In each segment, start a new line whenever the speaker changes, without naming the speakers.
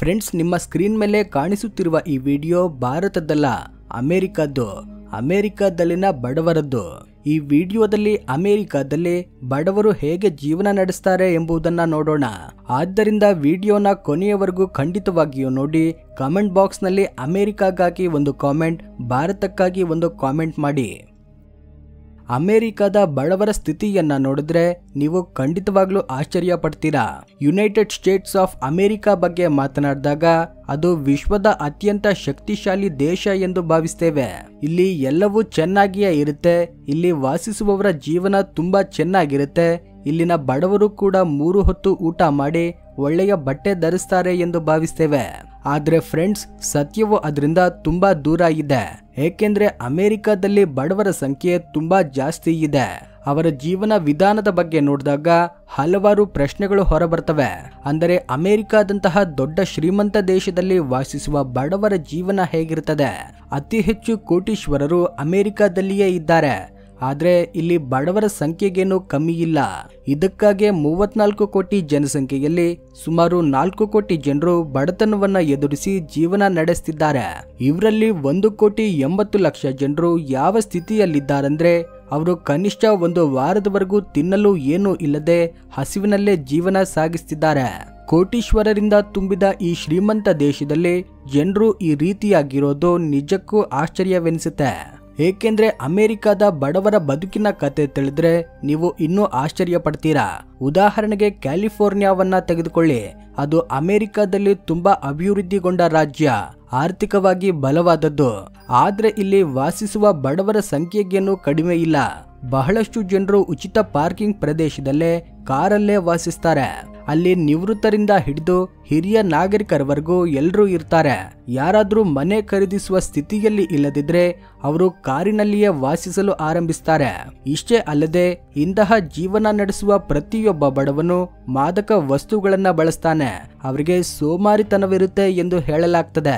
Friends, ನಿಮ್ಮ screen ಮೇಲೆ ಕಾಣಿಸುತ್ತಿರುವ ಈ ವಿಡಿಯೋ ಭಾರತದಲ್ಲ, ಅಮೆರಿಕದ್ದು. ಅಮೆರಿಕದಲ್ಲಿನ ಬಡವರದ್ದು. ಈ ವಿಡಿಯೋದಲ್ಲಿ ಅಮೆರಿಕದಲ್ಲಿ ಬಡವರು ಹೇಗೆ ಜೀವನ ನಡೆಸ್ತಾರೆ ಎಂಬುದನ್ನ ನೋಡೋಣ. ಆದ್ದರಿಂದ ವಿಡಿಯೋನ ಕೊನೆಯವರೆಗೂ ಖಂಡಿತವಾಗಿಯೂ ನೋಡಿ. ಕಾಮೆಂಟ್ ಬಾಕ್ಸ್ ನಲ್ಲಿ ಅಮೆರಿಕಾಗಾಗಿ ಒಂದು ಕಾಮೆಂಟ್, ಭಾರತಕ್ಕಾಗಿ ಒಂದು ಕಾಮೆಂಟ್ ಮಾಡಿ. ಅಮೆರಿಕದ ಬಡವರ ಸ್ಥಿತಿಯನ್ನ ನೋಡಿದ್ರೆ ನೀವು ಖಂಡಿತವಾಗ್ಲೂ ಆಶ್ಚರ್ಯ ಪಡ್ತೀರಾ. ಯುನೈಟೆಡ್ ಸ್ಟೇಟ್ಸ್ ಆಫ್ ಅಮೆರಿಕಾ ಬಗ್ಗೆ ಮಾತನಾಡಿದಾಗ ಅದು ವಿಶ್ವದ ಅತ್ಯಂತ ಶಕ್ತಿಶಾಲಿ ದೇಶ ಎಂದು ಭಾವಿಸ್ತೇವೆ. ಇಲ್ಲಿ ಎಲ್ಲವೂ ಚೆನ್ನಾಗಿಯೇ ಇರುತ್ತೆ. ಇಲ್ಲಿ ವಾಸಿಸುವವರ ಜೀವನ ತುಂಬಾ ಚೆನ್ನಾಗಿರುತ್ತೆ. ಇಲ್ಲಿನ ಬಡವರು ಕೂಡ 3 ಹೊತ್ತು ಊಟ ಮಾಡಿ ಒಳ್ಳೆಯ ಬಟ್ಟೆ ಧರಿಸ್ತಾರೆ ಎಂದು ಭಾವಿಸ್ತೇವೆ. ಆದ್ರೆ ಫ್ರೆಂಡ್ಸ್, ಸತ್ಯವು ಅದರಿಂದ ತುಂಬಾ ದೂರ ಇದೆ. ಏಕೆಂದ್ರೆ ಅಮೆರಿಕದಲ್ಲಿ ಬಡವರ ಸಂಖ್ಯೆ ತುಂಬಾ ಜಾಸ್ತಿ ಇದೆ. ಅವರ ಜೀವನ ವಿಧಾನದ ಬಗ್ಗೆ ನೋಡಿದಾಗ ಹಲವಾರು ಪ್ರಶ್ನೆಗಳು ಹೊರಬರ್ತವೆ. ಅಂದರೆ ಅಮೆರಿಕದಂತಹ ದೊಡ್ಡ ಶ್ರೀಮಂತ ದೇಶದಲ್ಲಿ ವಾಸಿಸುವ ಬಡವರ ಜೀವನ ಹೇಗಿರುತ್ತದೆ? ಅತಿ ಹೆಚ್ಚು ಕೋಟೀಶ್ವರರು ಅಮೆರಿಕದಲ್ಲಿಯೇ ಇದ್ದಾರೆ. ಆದ್ರೆ ಇಲ್ಲಿ ಬಡವರ ಸಂಖ್ಯೆಗೇನು ಕಮ್ಮಿ ಇಲ್ಲ. ಇದಕ್ಕಾಗಿ 34 ಕೋಟಿ ಜನಸಂಖ್ಯೆಯಲ್ಲಿ ಸುಮಾರು 4 ಕೋಟಿ ಜನರು ಬಡತನವನ್ನ ಎದುರಿಸಿ ಜೀವನ ನಡೆಸ್ತಿದ್ದಾರೆ. ಇವರಲ್ಲಿ 1,80,00,000 ಜನರು ಯಾವ ಸ್ಥಿತಿಯಲ್ಲಿದ್ದಾರಂದ್ರೆ ಅವರು ಕನಿಷ್ಠ 1 ವಾರದವರೆಗೂ ತಿನ್ನಲು ಏನೂ ಇಲ್ಲದೆ ಹಸಿವಿನಲ್ಲೇ ಜೀವನ ಸಾಗಿಸ್ತಿದ್ದಾರೆ. ಕೋಟೀಶ್ವರರಿಂದ ತುಂಬಿದ ಈ ಶ್ರೀಮಂತ ದೇಶದಲ್ಲಿ ಜನರು ಈ ರೀತಿಯಾಗಿರೋದು ನಿಜಕ್ಕೂ ಆಶ್ಚರ್ಯವೆನಿಸುತ್ತೆ. ಏಕೆಂದ್ರೆ ಅಮೆರಿಕದ ಬಡವರ ಬದುಕಿನ ಕತೆ ತಿಳಿದ್ರೆ ನೀವು ಇನ್ನೂ ಆಶ್ಚರ್ಯ ಪಡ್ತೀರಾ. ಉದಾಹರಣೆಗೆ ಕ್ಯಾಲಿಫೋರ್ನಿಯಾವನ್ನ ತೆಗೆದುಕೊಳ್ಳಿ. ಅದು ಅಮೆರಿಕದಲ್ಲಿ ತುಂಬಾ ಅಭಿವೃದ್ಧಿಗೊಂಡ ರಾಜ್ಯ, ಆರ್ಥಿಕವಾಗಿ ಬಲವಾದದ್ದು. ಆದ್ರೆ ಇಲ್ಲಿ ವಾಸಿಸುವ ಬಡವರ ಸಂಖ್ಯೆಗೇನು ಕಡಿಮೆ ಇಲ್ಲ. ಬಹಳಷ್ಟು ಜನರು ಉಚಿತ ಪಾರ್ಕಿಂಗ್ ಪ್ರದೇಶದಲ್ಲೇ ಕಾರಲ್ಲೇ ವಾಸಿಸ್ತಾರೆ. ಅಲ್ಲಿ ನಿವೃತ್ತರಿಂದ ಹಿಡಿದು ಹಿರಿಯ ನಾಗರಿಕರವರೆಗೂ ಎಲ್ಲರೂ ಇರ್ತಾರೆ. ಯಾರಾದ್ರೂ ಮನೆ ಖರೀದಿಸುವ ಸ್ಥಿತಿಯಲ್ಲಿ ಇಲ್ಲದಿದ್ರೆ ಅವರು ಕಾರಿನಲ್ಲಿಯೇ ವಾಸಿಸಲು ಆರಂಭಿಸ್ತಾರೆ. ಇಷ್ಟೇ ಅಲ್ಲದೆ ಇಂತಹ ಜೀವನ ನಡೆಸುವ ಪ್ರತಿಯೊಬ್ಬ ಬಡವನು ಮಾದಕ ವಸ್ತುಗಳನ್ನ ಬಳಸ್ತಾನೆ. ಅವರಿಗೆ ಸೋಮಾರಿತನವಿರುತ್ತೆ ಎಂದು ಹೇಳಲಾಗ್ತದೆ.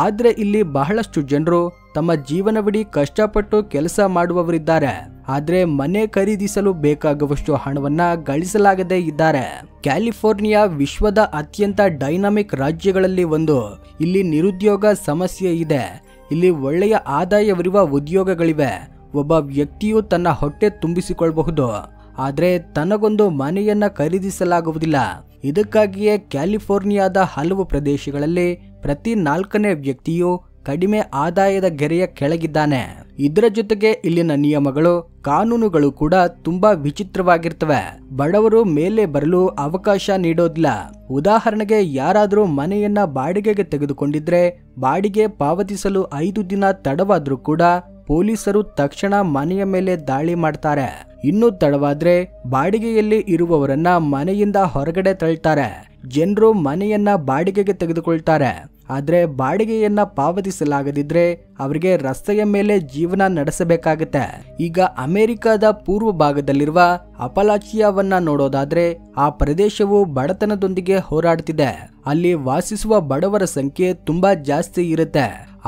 ಆದ್ರೆ ಇಲ್ಲಿ ಬಹಳಷ್ಟು ಜನರು ತಮ್ಮ ಜೀವನವಿಡೀ ಕಷ್ಟಪಟ್ಟು ಕೆಲಸ ಮಾಡುವವರಿದ್ದಾರೆ. ಆದ್ರೆ ಮನೆ ಖರೀದಿಸಲು ಬೇಕಾಗುವಷ್ಟು ಹಣವನ್ನ ಗಳಿಸಲಾಗದೇ ಇದ್ದಾರೆ. ಕ್ಯಾಲಿಫೋರ್ನಿಯಾ ವಿಶ್ವದ ಅತ್ಯಂತ ಡೈನಾಮಿಕ್ ರಾಜ್ಯಗಳಲ್ಲಿ ಒಂದು. ಇಲ್ಲಿ ನಿರುದ್ಯೋಗ ಸಮಸ್ಯೆ ಇದೆ. ಇಲ್ಲಿ ಒಳ್ಳೆಯ ಆದಾಯವಿರುವ ಉದ್ಯೋಗಗಳಿವೆ. ಒಬ್ಬ ವ್ಯಕ್ತಿಯು ತನ್ನ ಹೊಟ್ಟೆ ತುಂಬಿಸಿಕೊಳ್ಳಬಹುದು, ಆದ್ರೆ ತನಗೊಂದು ಮನೆಯನ್ನ ಖರೀದಿಸಲಾಗುವುದಿಲ್ಲ. ಇದಕ್ಕಾಗಿಯೇ ಕ್ಯಾಲಿಫೋರ್ನಿಯಾದ ಹಲವು ಪ್ರದೇಶಗಳಲ್ಲಿ ಪ್ರತಿ 4ನೇ ವ್ಯಕ್ತಿಯು ಕಡಿಮೆ ಆದಾಯದ ಗೆರೆಯ ಕೆಳಗಿದ್ದಾನೆ. ಇದರ ಜೊತೆಗೆ ಇಲ್ಲಿನ ನಿಯಮಗಳು, ಕಾನೂನುಗಳು ಕೂಡ ತುಂಬಾ ವಿಚಿತ್ರವಾಗಿರ್ತವೆ. ಬಡವರು ಮೇಲೆ ಬರಲು ಅವಕಾಶ ನೀಡೋದಿಲ್ಲ. ಉದಾಹರಣೆಗೆ ಯಾರಾದ್ರೂ ಮನೆಯನ್ನ ಬಾಡಿಗೆಗೆ ತೆಗೆದುಕೊಂಡಿದ್ರೆ ಬಾಡಿಗೆ ಪಾವತಿಸಲು 5 ದಿನ ತಡವಾದ್ರೂ ಕೂಡ ಪೊಲೀಸರು ತಕ್ಷಣ ಮನೆಯ ಮೇಲೆ ದಾಳಿ ಮಾಡ್ತಾರೆ. ಇನ್ನೂ ತಡವಾದ್ರೆ ಬಾಡಿಗೆಯಲ್ಲಿ ಇರುವವರನ್ನ ಮನೆಯಿಂದ ಹೊರಗಡೆ ತಳ್ತಾರೆ. ಜನರು ಮನೆಯನ್ನ ಬಾಡಿಗೆಗೆ ತೆಗೆದುಕೊಳ್ತಾರೆ. ಆದ್ರೆ ಬಾಡಿಗೆಯನ್ನ ಪಾವತಿಸಲಾಗದಿದ್ರೆ ಅವರಿಗೆ ರಸ್ತೆಯ ಮೇಲೆ ಜೀವನ ನಡೆಸಬೇಕಾಗತ್ತೆ. ಈಗ ಅಮೆರಿಕದ ಪೂರ್ವ ಭಾಗದಲ್ಲಿರುವ ಅಪಲಾಚಿಯಾವನ್ನ ನೋಡೋದಾದ್ರೆ ಆ ಪ್ರದೇಶವು ಬಡತನದೊಂದಿಗೆ ಹೋರಾಡ್ತಿದೆ. ಅಲ್ಲಿ ವಾಸಿಸುವ ಬಡವರ ಸಂಖ್ಯೆ ತುಂಬಾ ಜಾಸ್ತಿ ಇರುತ್ತೆ.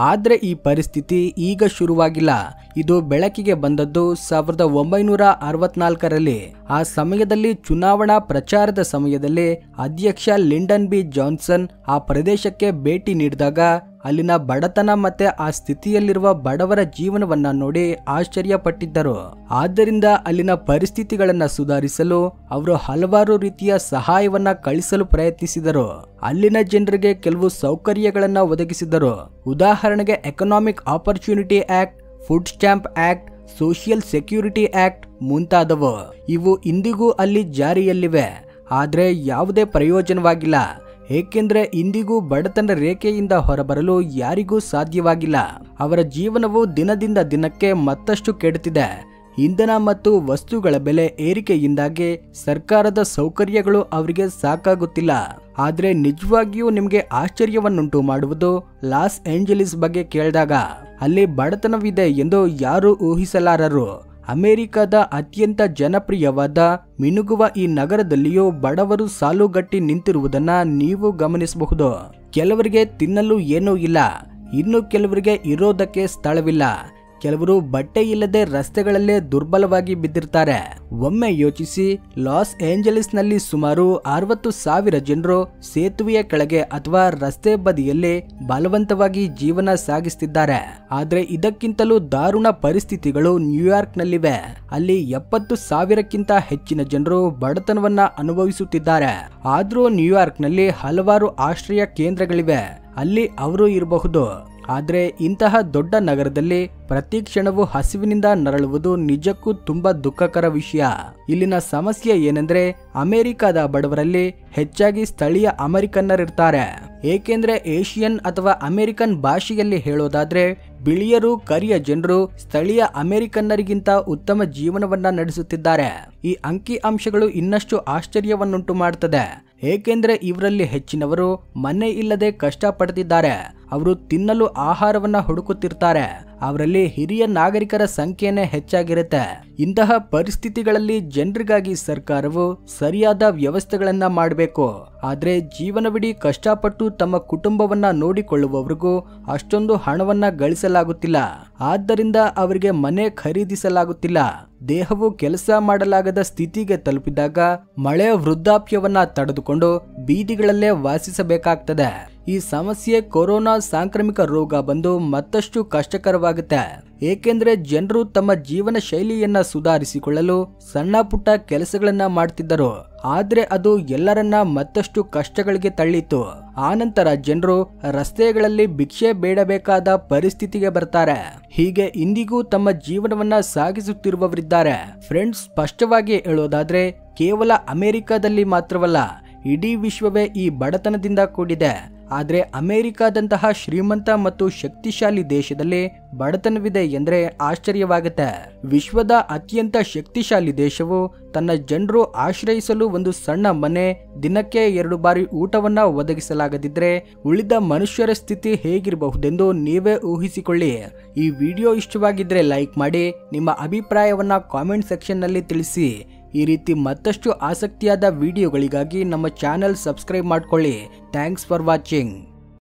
ಆದ್ರೆ ಈ ಪರಿಸ್ಥಿತಿ ಈಗ ಶುರುವಾಗಿಲ್ಲ. ಇದು ಬೆಳಕಿಗೆ ಬಂದದ್ದು 1964ರಲ್ಲಿ. ಆ ಸಮಯದಲ್ಲಿ ಚುನಾವಣಾ ಪ್ರಚಾರದ ಸಮಯದಲ್ಲಿ ಅಧ್ಯಕ್ಷ ಲಿಂಡನ್ ಬಿ ಜಾನ್ಸನ್ ಆ ಪ್ರದೇಶಕ್ಕೆ ಭೇಟಿ ನೀಡಿದಾಗ ಅಲ್ಲಿನ ಬಡತನ ಮತ್ತೆ ಆ ಸ್ಥಿತಿಯಲ್ಲಿರುವ ಬಡವರ ಜೀವನವನ್ನ ನೋಡಿ ಆಶ್ಚರ್ಯಪಟ್ಟಿದ್ದರು. ಆದ್ದರಿಂದ ಅಲ್ಲಿನ ಪರಿಸ್ಥಿತಿಗಳನ್ನ ಸುಧಾರಿಸಲು ಅವರು ಹಲವಾರು ರೀತಿಯ ಸಹಾಯವನ್ನ ಕಳಿಸಲು ಪ್ರಯತ್ನಿಸಿದರು. ಅಲ್ಲಿನ ಜನರಿಗೆ ಕೆಲವು ಸೌಕರ್ಯಗಳನ್ನ ಒದಗಿಸಿದರು. ಉದಾಹರಣೆಗೆ economic opportunity act, food stamp act, social security act ಮುಂತಾದವು. ಇವು ಇಂದಿಗೂ ಅಲ್ಲಿ ಜಾರಿಯಲ್ಲಿವೆ. ಆದ್ರೆ ಯಾವುದೇ ಪ್ರಯೋಜನವಾಗಿಲ್ಲ. ಏಕೆಂದ್ರೆ ಇಂದಿಗೂ ಬಡತನ ರೇಖೆಯಿಂದ ಹೊರಬರಲು ಯಾರಿಗೂ ಸಾಧ್ಯವಾಗಿಲ್ಲ. ಅವರ ಜೀವನವು ದಿನದಿಂದ ದಿನಕ್ಕೆ ಮತ್ತಷ್ಟು ಕೆಡುತ್ತಿದೆ. ಇಂಧನ ಮತ್ತು ವಸ್ತುಗಳ ಬೆಲೆ ಏರಿಕೆಯಿಂದಾಗಿ ಸರ್ಕಾರದ ಸೌಕರ್ಯಗಳು ಅವರಿಗೆ ಸಾಕಾಗುತ್ತಿಲ್ಲ. ಆದ್ರೆ ನಿಜವಾಗಿಯೂ ನಿಮಗೆ ಆಶ್ಚರ್ಯವನ್ನುಂಟು ಮಾಡುವುದು ಲಾಸ್ ಏಂಜಲೀಸ್ ಬಗ್ಗೆ ಕೇಳಿದಾಗ. ಅಲ್ಲಿ ಬಡತನವಿದೆ ಎಂದು ಯಾರೂ ಊಹಿಸಲಾರರು. ಅಮೆರಿಕದ ಅತ್ಯಂತ ಜನಪ್ರಿಯವಾದ ಮಿನುಗುವ ಈ ನಗರದಲ್ಲಿಯೂ ಬಡವರು ಸಾಲುಗಟ್ಟಿ ನಿಂತಿರುವುದನ್ನ ನೀವು ಗಮನಿಸಬಹುದು. ಕೆಲವರಿಗೆ ತಿನ್ನಲು ಏನೂ ಇಲ್ಲ. ಇನ್ನು ಕೆಲವರಿಗೆ ಇರೋದಕ್ಕೆ ಸ್ಥಳವಿಲ್ಲ. ಕೆಲವರು ಬಟ್ಟೆ ಇಲ್ಲದೆ ರಸ್ತೆಗಳಲ್ಲೇ ದುರ್ಬಲವಾಗಿ ಬಿದ್ದಿರ್ತಾರೆ. ಒಮ್ಮೆ ಯೋಚಿಸಿ, ಲಾಸ್ ಏಂಜಲೀಸ್ ನಲ್ಲಿ ಸುಮಾರು 60,000 ಜನರು ಸೇತುವೆಯ ಕೆಳಗೆ ಅಥವಾ ರಸ್ತೆ ಬದಿಯಲ್ಲಿ ಬಲವಂತವಾಗಿ ಜೀವನ ಸಾಗಿಸುತ್ತಿದ್ದಾರೆ. ಆದ್ರೆ ಇದಕ್ಕಿಂತಲೂ ದಾರುಣ ಪರಿಸ್ಥಿತಿಗಳು ನ್ಯೂಯಾರ್ಕ್ ನಲ್ಲಿವೆ. ಅಲ್ಲಿ 70,000ಕ್ಕಿಂತ ಹೆಚ್ಚಿನ ಜನರು ಬಡತನವನ್ನ ಅನುಭವಿಸುತ್ತಿದ್ದಾರೆ. ಆದ್ರೂ ನ್ಯೂಯಾರ್ಕ್ ನಲ್ಲಿ ಹಲವಾರು ಆಶ್ರಯ ಕೇಂದ್ರಗಳಿವೆ, ಅಲ್ಲಿ ಅವರು ಇರಬಹುದು. ಆದ್ರೆ ಇಂತಹ ದೊಡ್ಡ ನಗರದಲ್ಲಿ ಪ್ರತಿ ಕ್ಷಣವೂ ಹಸಿವಿನಿಂದ ನರಳುವುದು ನಿಜಕ್ಕೂ ತುಂಬಾ ದುಃಖಕರ ವಿಷಯ. ಇಲ್ಲಿನ ಸಮಸ್ಯೆ ಏನೆಂದ್ರೆ, ಅಮೆರಿಕದ ಬಡವರಲ್ಲಿ ಹೆಚ್ಚಾಗಿ ಸ್ಥಳೀಯ ಅಮೆರಿಕನ್ನರಿರ್ತಾರೆ. ಏಕೆಂದ್ರೆ ಏಷಿಯನ್ ಅಥವಾ ಅಮೆರಿಕನ್ ಭಾಷೆಯಲ್ಲಿ ಹೇಳೋದಾದ್ರೆ, ಬಿಳಿಯರು ಕರಿಯ ಜನರು ಸ್ಥಳೀಯ ಅಮೆರಿಕನ್ನರಿಗಿಂತ ಉತ್ತಮ ಜೀವನವನ್ನ ನಡೆಸುತ್ತಿದ್ದಾರೆ. ಈ ಅಂಕಿ ಅಂಶಗಳು ಇನ್ನಷ್ಟು ಆಶ್ಚರ್ಯವನ್ನುಂಟು ಮಾಡುತ್ತದೆ. ಏಕೆಂದ್ರೆ ಇವರಲ್ಲಿ ಹೆಚ್ಚಿನವರು ಮನೆ ಇಲ್ಲದೆ ಕಷ್ಟಪಡ್ತಿದ್ದಾರೆ. ಅವರು ತಿನ್ನಲು ಆಹಾರವನ್ನ ಹುಡುಕುತ್ತಿರ್ತಾರೆ. ಅವರಲ್ಲಿ ಹಿರಿಯ ನಾಗರಿಕರ ಸಂಖ್ಯೆನೇ ಹೆಚ್ಚಾಗಿರುತ್ತೆ. ಇಂತಹ ಪರಿಸ್ಥಿತಿಗಳಲ್ಲಿ ಜನರಿಗಾಗಿ ಸರ್ಕಾರವು ಸರಿಯಾದ ವ್ಯವಸ್ಥೆಗಳನ್ನ ಮಾಡಬೇಕು. ಆದ್ರೆ ಜೀವನವಿಡೀ ಕಷ್ಟಪಟ್ಟು ತಮ್ಮ ಕುಟುಂಬವನ್ನ ನೋಡಿಕೊಳ್ಳುವವರಿಗೂ ಅಷ್ಟೊಂದು ಹಣವನ್ನ ಗಳಿಸಲಾಗುತ್ತಿಲ್ಲ. ಆದ್ದರಿಂದ ಅವರಿಗೆ ಮನೆ ಖರೀದಿಸಲಾಗುತ್ತಿಲ್ಲ. ದೇಹವು ಕೆಲಸ ಮಾಡಲಾಗದ ಸ್ಥಿತಿಗೆ ತಲುಪಿದಾಗ ಮಳೆಯ ವೃದ್ಧಾಪ್ಯವನ್ನ ತಡೆದುಕೊಂಡು ಬೀದಿಗಳಲ್ಲೇ ವಾಸಿಸಬೇಕಾಗ್ತದೆ. ಈ ಸಮಸ್ಯೆ ಕೊರೋನಾ ಸಾಂಕ್ರಾಮಿಕ ರೋಗ ಬಂದು ಮತ್ತಷ್ಟು ಕಷ್ಟಕರವಾಗುತ್ತೆ. ಏಕೆಂದ್ರೆ ಜನರು ತಮ್ಮ ಜೀವನ ಶೈಲಿಯನ್ನ ಸುಧಾರಿಸಿಕೊಳ್ಳಲು ಸಣ್ಣ ಪುಟ್ಟ ಕೆಲಸಗಳನ್ನ ಮಾಡ್ತಿದ್ದರು. ಆದ್ರೆ ಅದು ಎಲ್ಲರನ್ನ ಮತ್ತಷ್ಟು ಕಷ್ಟಗಳಿಗೆ ತಳ್ಳಿತು. ಆನಂತರ ಜನರು ರಸ್ತೆಗಳಲ್ಲಿ ಭಿಕ್ಷೆ ಬೇಡಬೇಕಾದ ಪರಿಸ್ಥಿತಿಗೆ ಬರ್ತಾರೆ. ಹೀಗೆ ಇಂದಿಗೂ ತಮ್ಮ ಜೀವನವನ್ನ ಸಾಗಿಸುತ್ತಿರುವವರಿದ್ದಾರೆ. ಫ್ರೆಂಡ್ಸ್, ಸ್ಪಷ್ಟವಾಗಿ ಹೇಳೋದಾದ್ರೆ ಕೇವಲ ಅಮೆರಿಕದಲ್ಲಿ ಮಾತ್ರವಲ್ಲ, ಇಡೀ ವಿಶ್ವವೇ ಈ ಬಡತನದಿಂದ ಕೂಡಿದೆ. ಆದ್ರೆ ಅಮೆರಿಕದಂತಹ ಶ್ರೀಮಂತ ಮತ್ತು ಶಕ್ತಿಶಾಲಿ ದೇಶದಲ್ಲಿ ಬಡತನವಿದೆ ಎಂದ್ರೆ ಆಶ್ಚರ್ಯವಾಗುತ್ತೆ. ವಿಶ್ವದ ಅತ್ಯಂತ ಶಕ್ತಿಶಾಲಿ ದೇಶವು ತನ್ನ ಜನರು ಆಶ್ರಯಿಸಲು ಒಂದು ಸಣ್ಣ ಮನೆ, ದಿನಕ್ಕೆ 2 ಬಾರಿ ಊಟವನ್ನ ಒದಗಿಸಲಾಗದಿದ್ರೆ ಉಳಿದ ಮನುಷ್ಯರ ಸ್ಥಿತಿ ಹೇಗಿರಬಹುದೆಂದು ನೀವೇ ಊಹಿಸಿಕೊಳ್ಳಿ. ಈ ವಿಡಿಯೋ ಇಷ್ಟವಾಗಿದ್ರೆ ಲೈಕ್ ಮಾಡಿ, ನಿಮ್ಮ ಅಭಿಪ್ರಾಯವನ್ನ ಕಾಮೆಂಟ್ ಸೆಕ್ಷನ್ ನಲ್ಲಿ ತಿಳಿಸಿ. ಈ ರೀತಿ ಮತ್ತಷ್ಟು ಆಸಕ್ತಿಯಾದ ವಿಡಿಯೋಗಳಿಗಾಗಿ ನಮ್ಮ ಚಾನೆಲ್ ಸಬ್ಸ್ಕ್ರೈಬ್ ಮಾಡ್ಕೊಳ್ಳಿ. Thanks for watching.